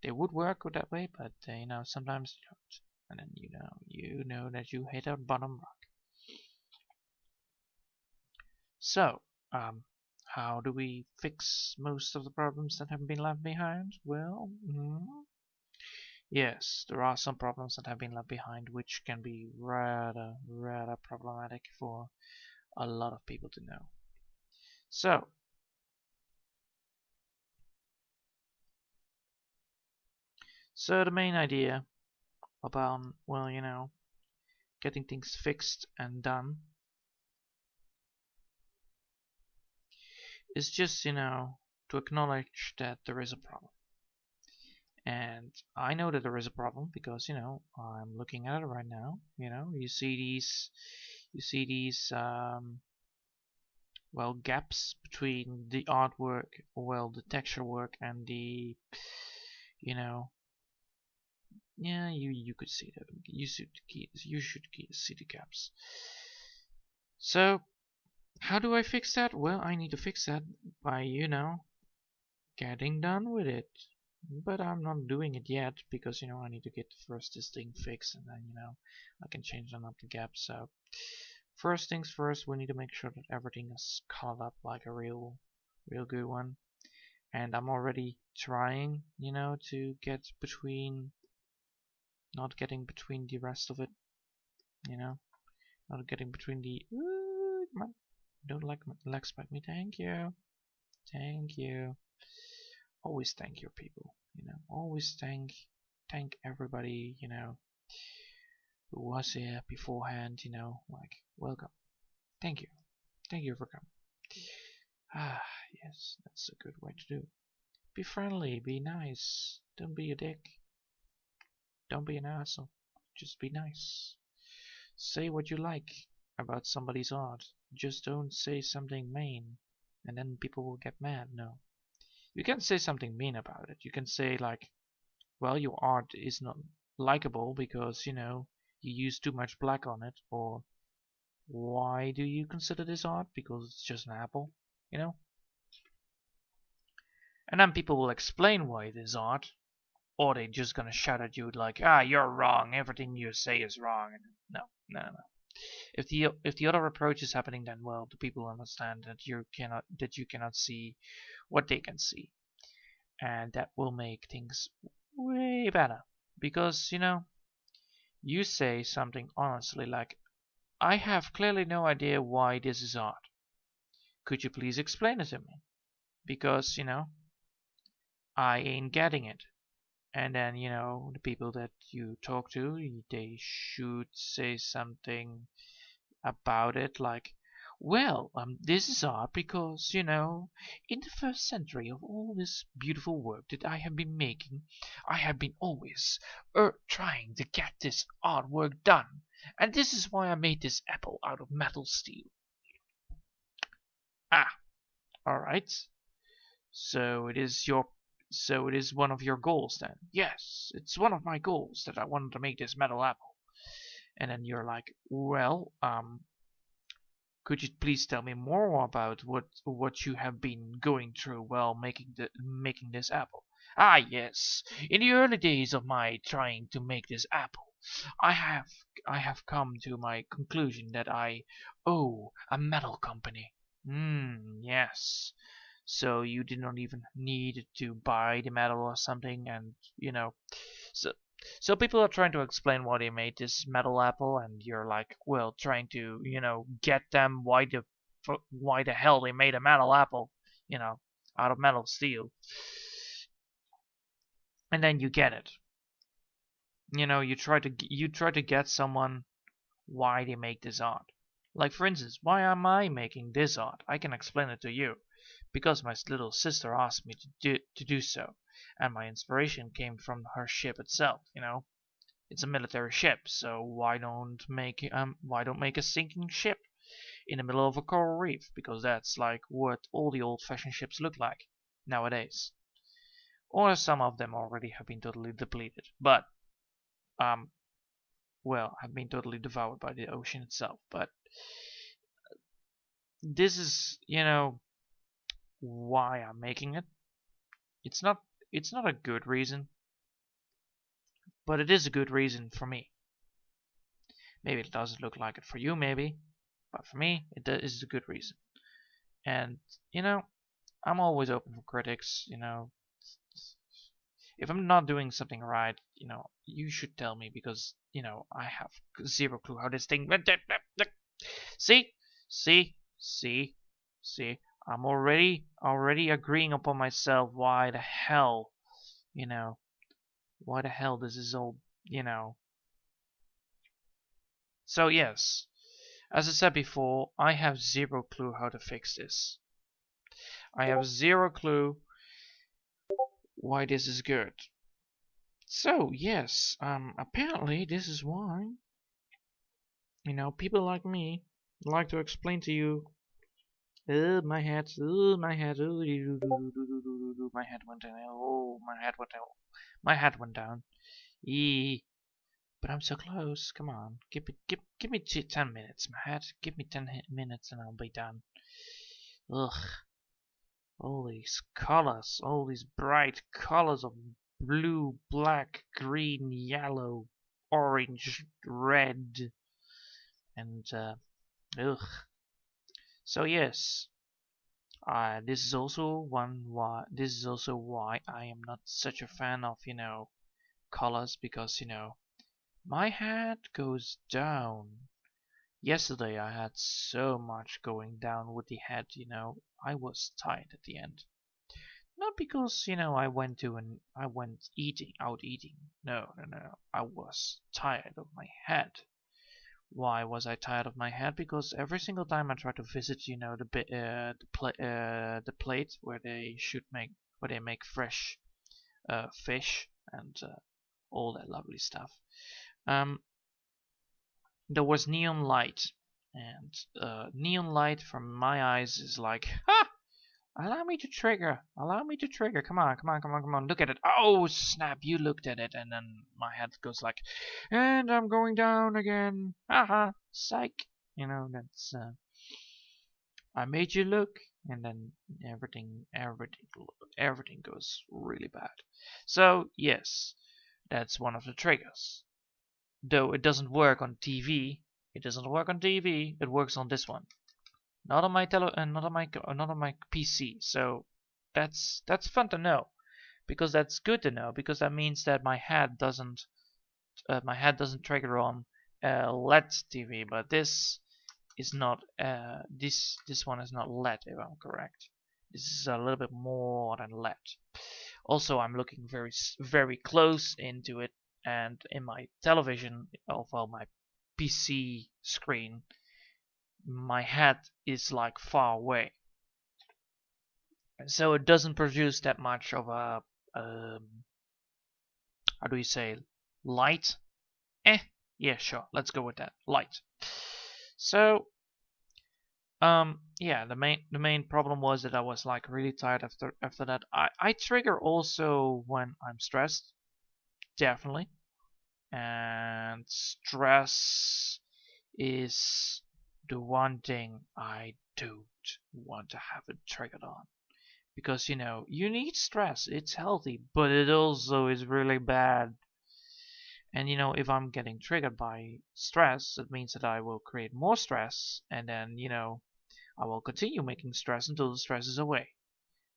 They would work that way, but you know, sometimes they don't. And then you know that you hit a bottom rock. So, how do we fix most of the problems that have been left behind? Well, yes, there are some problems that have been left behind which can be rather problematic for a lot of people to know. So, the main idea about, well, you know, getting things fixed and done is just, you know, to acknowledge that there is a problem. And I know that there is a problem because, you know, I'm looking at it right now. You know, you see these well, gaps between the artwork, well, the texture work and the, you know, yeah, you could see that. You should see the gaps. So how do I fix that? Well, I need to fix that by, getting done with it. But I'm not doing it yet because, I need to get first this thing fixed, and then, I can change them up the gaps. So first things first, we need to make sure that everything is colored up like a real good one. And I'm already trying, to get between, not getting between the rest of it, not getting between the, ooh, come on, don't lag spike me, thank you, always thank your people, always thank everybody, who was here beforehand, like, welcome, thank you for coming. Ah, yes, that's a good way to do. Be friendly, be nice, don't be a dick, don't be an asshole, just be nice. Say what you like about somebody's art, just don't say something mean, and then people will get mad. No, you can say something mean about it. You can say like, well, your art is not likable because, you use too much black on it, or why do you consider this art? Because it's just an apple, And then people will explain why it is art, or they're just gonna shout at you like, ah, you're wrong, everything you say is wrong. And no. If the other approach is happening, then well, the people understand that you cannot see what they can see, and that will make things way better. Because you say something honestly like, I have clearly no idea why this is art. Could you please explain it to me? Because I ain't getting it. And then the people that you talk to, they should say something about it, like, well, this is art because, in the first century of all this beautiful work that I have been making, I have been always trying to get this artwork done, and this is why I made this apple out of metal steel. Ah, alright. So it is one of your goals then? Yes, it's one of my goals that I wanted to make this metal apple. And then you're like, well, could you please tell me more about what you have been going through while making this apple? Ah, yes. In the early days of my trying to make this apple, I have come to my conclusion that I owe a metal company. Yes. So you did not even need to buy the metal or something, and so people are trying to explain why they made this metal apple, and you're like, well, trying to, get them why the hell they made a metal apple, out of metal steel. And then you get it. You try to get someone why they make this art. Like, for instance, why am I making this art? I can explain it to you. Because my little sister asked me to do so, and my inspiration came from her ship itself. It's a military ship, so why don't make a sinking ship in the middle of a coral reef? Because that's like what all the old-fashioned ships look like nowadays. Or some of them already have been totally depleted, but well, have been totally devoured by the ocean itself. But this is, why I'm making it. It's not a good reason, but it is a good reason for me. Maybe it doesn't look like it for you, maybe, but for me, it is a good reason. And I'm always open for critics. If I'm not doing something right, you should tell me, because I have zero clue how this thing. See. I'm already agreeing upon myself why the hell this is all, So yes, as I said before, I have zero clue how to fix this. I have zero clue why this is good. So yes, apparently this is why, people like me like to explain to you My head. Oh, my head. Oh, my head went down. Oh, my head went down. My head went down. Eee. But I'm so close. Come on. Give me 10 minutes, my head. Give me 10 minutes and I'll be done. Ugh. All these colors. All these bright colors of blue, black, green, yellow, orange, red, and ugh. So yes, this is also why I am not such a fan of colors, because my head goes down. Yesterday I had so much going down with the head. I was tired at the end. Not because I went out eating. No, no, no. I was tired of my head. Why was I tired of my head? Because every single time I try to visit, the plate where they make fresh fish and all that lovely stuff. Um, there was neon light, and neon light from my eyes is like, ha! Allow me to trigger. Allow me to trigger. Come on, come on, come on, come on. Look at it. Oh, snap. You looked at it. And then my head goes like, and I'm going down again. Haha. Psych. That's, I made you look. And then everything goes really bad. So, yes, that's one of the triggers. Though it doesn't work on TV. It doesn't work on TV. It works on this one. Not on my not on my PC. So that's fun to know, because that's good to know, because that means that my head doesn't trigger on LED TV, but this is not this one is not LED, if I'm correct. This is a little bit more than LED. Also, I'm looking very close into it, and in my television, well, my PC screen, my head is like far away, so it doesn't produce that much of a how do you say, light? Yeah, sure, let's go with that, light. So yeah, the main problem was that I was like really tired after that. I trigger also when I'm stressed, definitely, and stress is the one thing I don't want to have it triggered on. Because you need stress, it's healthy, but it also is really bad. And if I'm getting triggered by stress, it means that I will create more stress, and then I will continue making stress until the stress is away.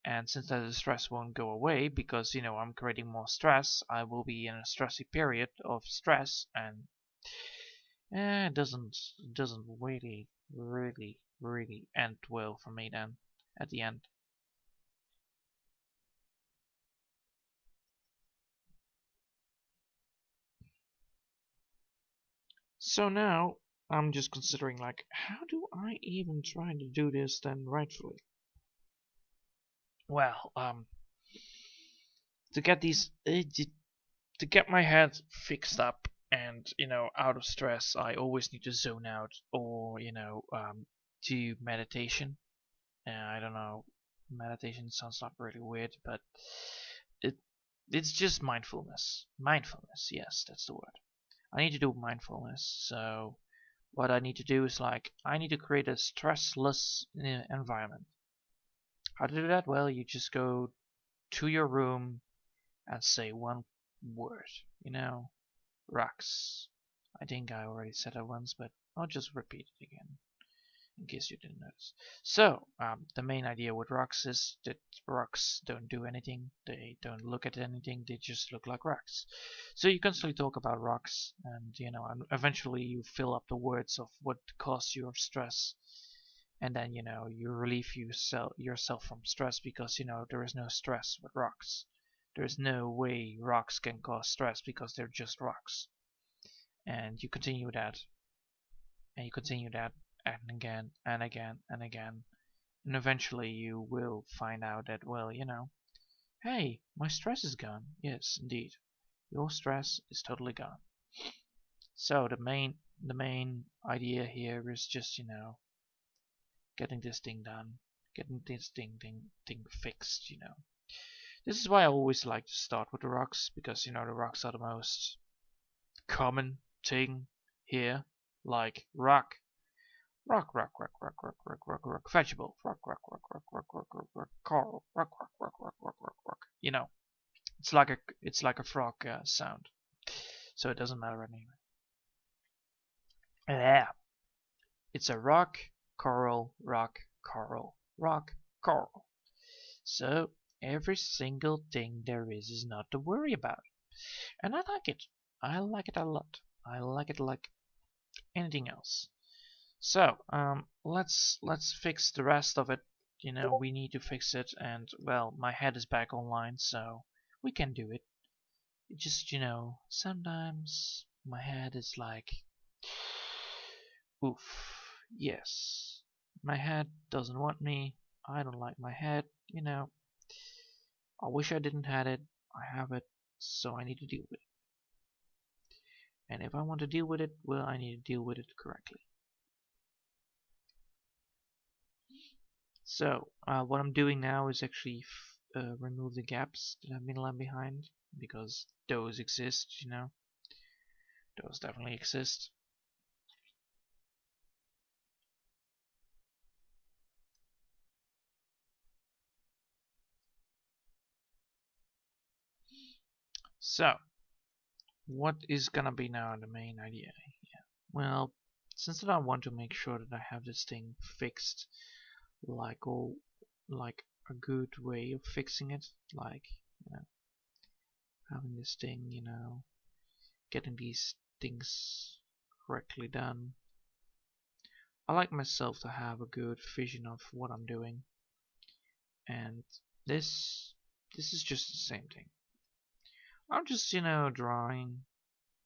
And since that the stress won't go away because I'm creating more stress, I will be in a stressy period of stress, and it doesn't really end well for me then at the end. So now I'm just considering, like, how do I even try to do this then rightfully? Well, to get these to get my head fixed up and out of stress, I always need to zone out, or do meditation. I don't know, meditation sounds like really weird, but it it's just mindfulness. Mindfulness, yes, that's the word. I need to do mindfulness. So what I need to do is, like, I need to create a stressless environment. How to do that? Well, you just go to your room and say one word. Rocks. I think I already said that once, but I'll just repeat it again in case you didn't notice. So, the main idea with rocks is that rocks don't do anything, they don't look at anything, they just look like rocks. So you constantly talk about rocks, and and eventually you fill up the words of what caused your stress, and then you relieve yourself from stress, because there is no stress with rocks. There is no way rocks can cause stress because they're just rocks. And you continue that, and you continue that, and again and again and again, and eventually you will find out that, well, hey, my stress is gone. Yes, indeed, your stress is totally gone. So the main idea here is just getting this thing done, getting this thing fixed, you know. This is why I always like to start with the rocks, because, you know, the rocks are the most common thing here. Like rock, vegetable, coral, you know, it's like a frog sound, so it doesn't matter anyway. Yeah, it's a rock, coral, rock, coral, rock, coral. So every single thing there is not to worry about, and I like it. I like it a lot. I like it like anything else. So let's fix the rest of it. You know, we need to fix it, and well, my head is back online, so we can do it. It just, you know, sometimes my head is like, oof, yes. My head doesn't want me. I don't like my head, you know. I wish I didn't had it. I have it, so I need to deal with it. And if I want to deal with it, well, I need to deal with it correctly. So, what I'm doing now is actually remove the gaps that have been left behind, because those exist, you know. Those definitely exist. So, what is gonna be now the main idea? Yeah. Well, since I want to make sure that I have this thing fixed, like a good way of fixing it, like, you know, having this thing, you know, getting these things correctly done. I like myself to have a good vision of what I'm doing, and this is just the same thing. I'm just, you know, drawing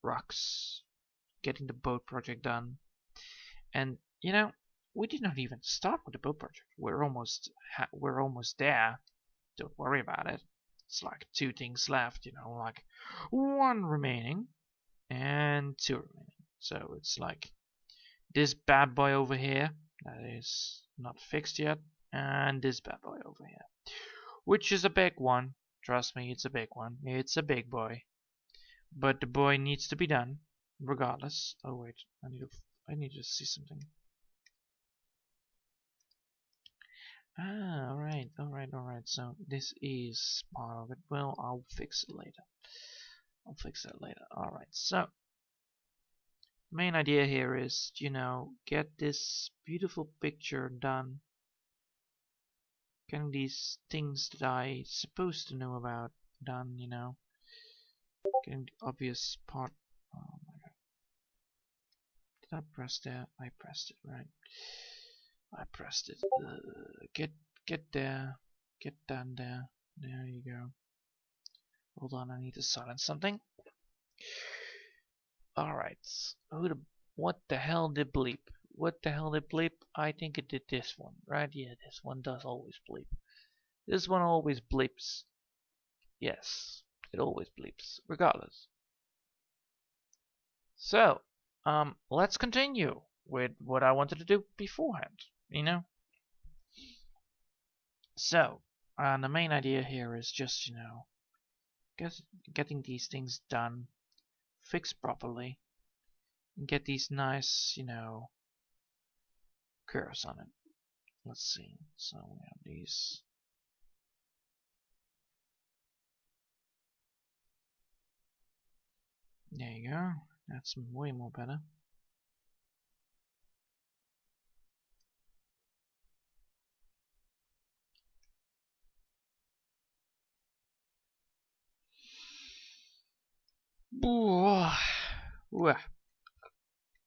rocks, getting the boat project done, and you know, we did not even start with the boat project. We're almost there. Don't worry about it. It's like 2 things left, you know, like 1 remaining and 2 remaining. So it's like this bad boy over here that is not fixed yet, and this bad boy over here, which is a big one. Trust me, it's a big one. It's a big boy, but the boy needs to be done regardless. Oh wait, I need to see something. Ah, alright. So this is part of it. Well, I'll fix it later. Alright, so main idea here is, you know, get this beautiful picture done. Getting these things that I supposed to know about done, you know. Getting the obvious part. Oh my god. Did I press that? I pressed it, right? I pressed it. Get there. Get down there. There you go. Hold on, I need to silence something. Alright. What the hell did bleep? What the hell did bleep? I think it did this one, right? Yeah, this one does always bleep. This one always bleeps. Yes, it always bleeps, regardless. So, let's continue with what I wanted to do beforehand, you know? So, the main idea here is just, you know, getting these things done, fixed properly, and get these nice, you know, curves on it. Let's see. So we have these. There you go. That's way more better.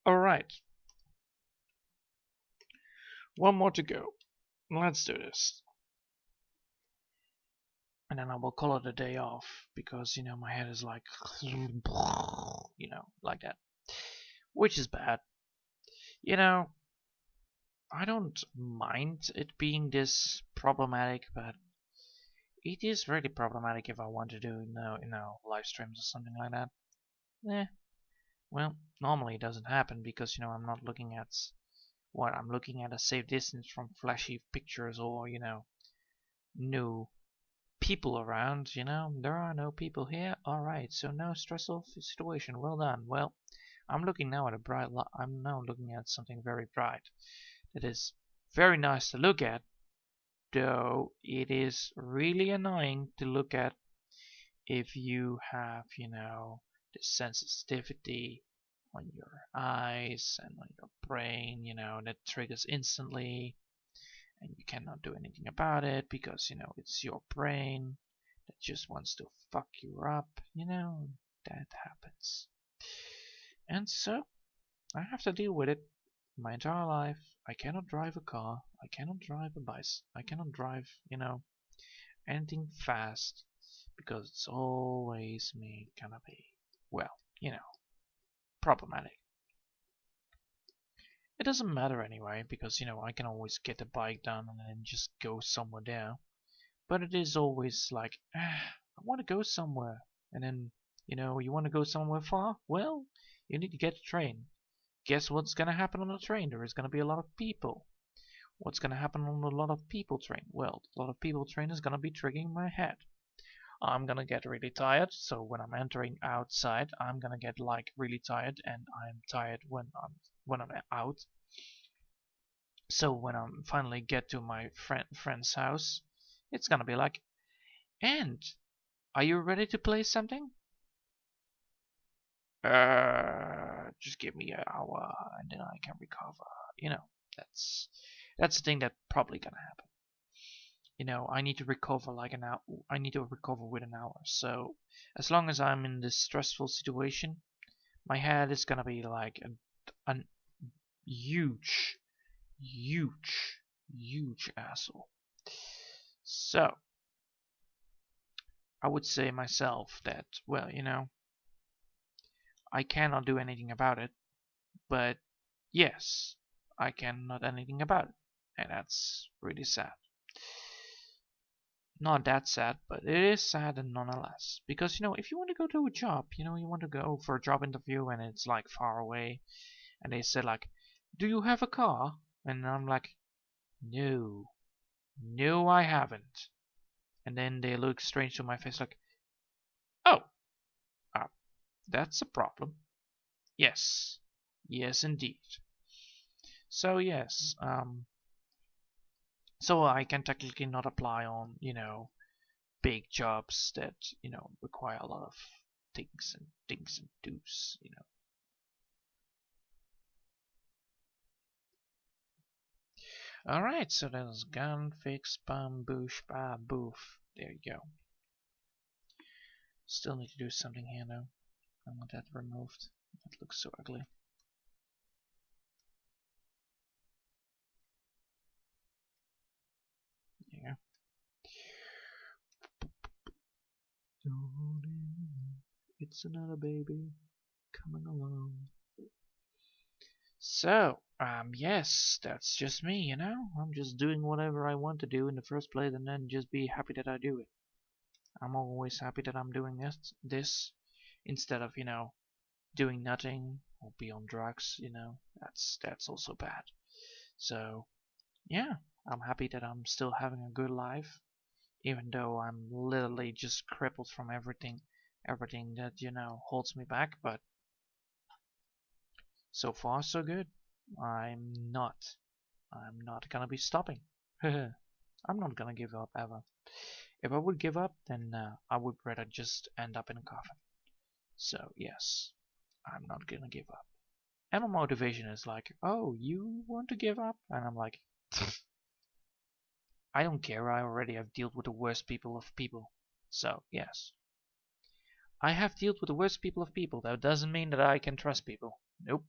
Alright. One more to go. Let's do this. And then I will call it a day off, because, you know, my head is like, you know, like that. Which is bad. You know, I don't mind it being this problematic, but it is really problematic if I want to do, you know, live streams or something like that. Well, normally it doesn't happen because, you know, I'm not looking at What, I'm looking at a safe distance from flashy pictures or, no people around, There are no people here. Alright, so no stressful situation. Well done. Well, I'm looking now at a bright light. I'm now looking at something very bright. That is very nice to look at, though it is really annoying to look at if you have, the sensitivity on your eyes and on your brain, that triggers instantly, and you cannot do anything about it because, it's your brain that just wants to fuck you up, that happens. And so, I have to deal with it my entire life. I cannot drive a car, I cannot drive a bus, I cannot drive, anything fast, because it's always made gonna be, well, problematic. It doesn't matter anyway, because, I can always get the bike done and then just go somewhere there. But it is always like, I want to go somewhere. And then, you want to go somewhere far? Well, you need to get a train. Guess what's going to happen on the train? There is going to be a lot of people. What's going to happen on a lot of people train? Well, a lot of people train is going to be triggering my head. I'm gonna get really tired, so when I'm entering outside, I'm gonna get like really tired, and I'm tired when I'm out. So when I finally get to my friend's house, it's gonna be like, and are you ready to play something? Just give me an hour, and then I can recover. That's the thing that's probably gonna happen. I need to recover like an hour. I need to recover with an hour. So as long as I'm in this stressful situation, my head is gonna be like a huge, huge, huge asshole. So I would say myself that, well, I cannot do anything about it, but yes, I cannot do anything about it, and that's really sad. Not that sad, but it is sad and nonetheless. Because, if you want to go to a job, you want to go for a job interview and it's like far away, and they say like, do you have a car? And I'm like, no, no, I haven't. And then they look strange to my face like, oh, that's a problem. Yes, yes, indeed. So yes, so I can technically not apply on, big jobs that, require a lot of things and do's, Alright, so there's gun, fix, bum, boosh, ba, boof. There you go. Still need to do something here though. I want that removed. That looks so ugly. Yeah. It's another baby coming along. So, yes, that's just me, I'm just doing whatever I want to do in the first place and then just be happy that I do it. I'm always happy that I'm doing this instead of, doing nothing or be on drugs, that's also bad. So, yeah, I'm happy that I'm still having a good life, even though I'm literally just crippled from everything that, holds me back, but so far so good. I'm not gonna be stopping. I'm not gonna give up ever. If I would give up, then I would rather just end up in a coffin. So yes, I'm not gonna give up. And my motivation is like, oh, you want to give up? And I'm like, I don't care, I already have dealt with the worst people of people. So yes. I have dealt with the worst people of people. That doesn't mean that I can trust people. Nope.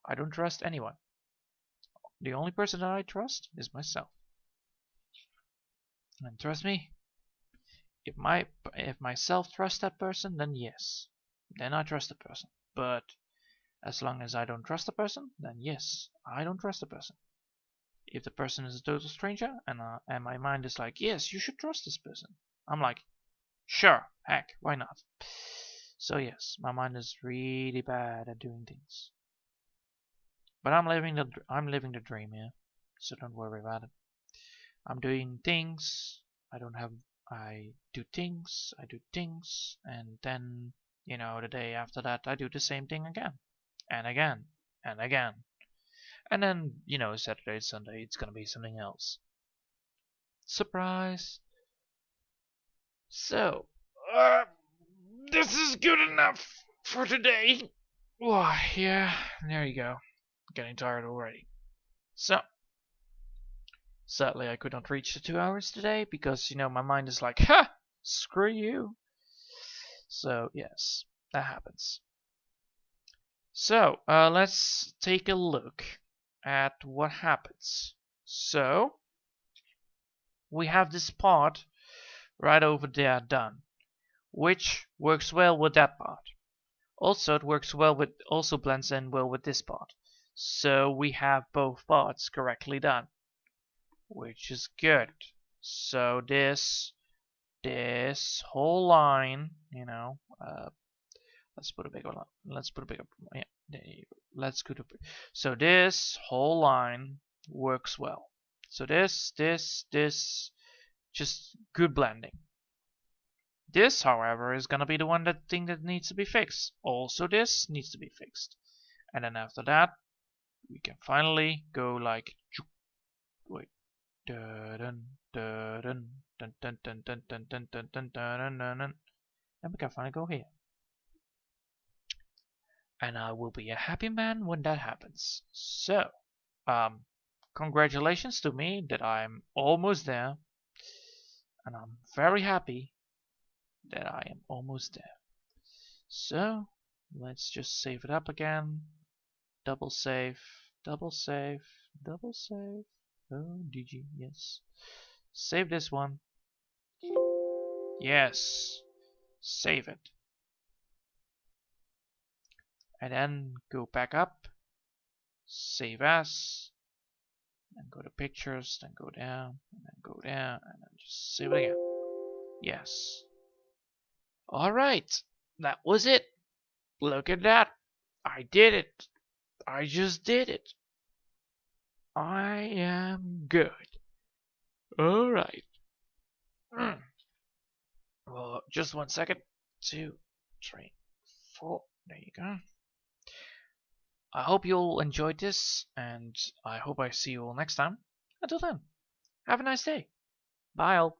I don't trust anyone. The only person that I trust is myself. And trust me, if myself trusts that person, then yes. Then I trust the person. But as long as I don't trust the person, then yes, I don't trust the person. If the person is a total stranger and my mind is like, yes, you should trust this person, I'm like, sure, heck, why not? So yes, my mind is really bad at doing things. But I'm living the dream here, so don't worry about it. I'm doing things. I do things. And then the day after that I do the same thing again, and again, and again, and then Saturday, Sunday, it's gonna be something else. Surprise! So, this is good enough for today. Oh, yeah, there you go. Getting tired already. So, sadly I could not reach the 2 hours today because, my mind is like, ha! Screw you. So, yes, that happens. So, let's take a look at what happens. So, we have this part right over there done, which works well with that part. Also, it works well with, also blends in well with this part. So we have both parts correctly done, which is good. So this whole line, let's put a bigger line. Yeah, let's go to. So this whole line works well. So this, just good blending. This, however, is gonna be the one that needs to be fixed. Also, this needs to be fixed. And then after that, we can finally go like, wait, and we can finally go here. And I will be a happy man when that happens. So, congratulations to me that I'm almost there. And I'm very happy that I am almost there. So, let's just save it up again. Double save, double save, double save. Oh, DG, yes. Save this one. Yes. Save it. And then go back up. Save as. Then go to pictures, then go down, and then go down, and then just save it again. Yes. Alright. That was it. Look at that. I did it. I just did it. I am good. Alright. Well, just 1 second. 2, 3, 4. There you go. I hope you all enjoyed this, and I hope I see you all next time. Until then, have a nice day. Bye all.